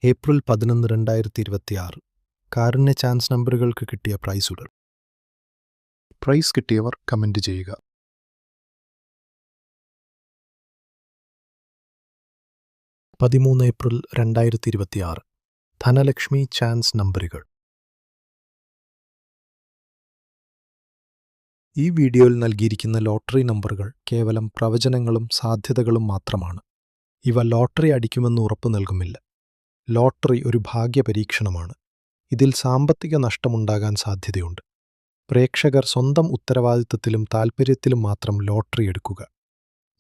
April 11, 2026 കാരുണ്യ chance നമ്പറുകൾക്ക് കിട്ടിയ പ്രൈസുകൾ. Price കിട്ടിയവർ comment ചെയ്യുക. 13 April 2026 Dhanlaxmi chance നമ്പറുകൾ. ഈ വീഡിയോയിൽ നൽകിയിരിക്കുന്ന ലോട്ടറി നമ്പറുകൾ കേവലം പ്രവചനങ്ങളും സാധ്യതകളും മാത്രമാണ്. ഇവ ലോട്ടറി അടിക്കുമെന്ന് ഉറപ്പു നൽകുന്നില്ല. ലോട്ടറി ഒരു ഭാഗ്യപരീക്ഷണമാണ്. ഇതിൽ സാമ്പത്തിക നഷ്ടമുണ്ടാകാൻ സാധ്യതയുണ്ട്. പ്രേക്ഷകർ സ്വന്തം ഉത്തരവാദിത്തത്തിലും താൽപ്പര്യത്തിലും മാത്രം ലോട്ടറി എടുക്കുക.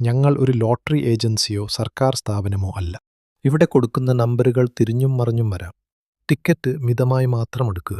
ഞങ്ങൾ ഒരു ലോട്ടറി ഏജൻസിയോ സർക്കാർ സ്ഥാപനമോ അല്ല. ഇവിടെ കൊടുക്കുന്ന നമ്പറുകൾ തിരിഞ്ഞും മറിഞ്ഞും വരാം. ടിക്കറ്റ് മിതമായി മാത്രം എടുക്കുക.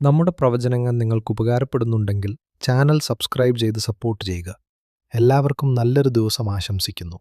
നമ്മുടെ പ്രവചനങ്ങൾ നിങ്ങൾക്ക് ഉപകാരപ്പെടുന്നുണ്ടെങ്കിൽ ചാനൽ സബ്സ്ക്രൈബ് ചെയ്ത് സപ്പോർട്ട് ചെയ്യുക. എല്ലാവർക്കും നല്ലൊരു ദിവസം ആശംസിക്കുന്നു.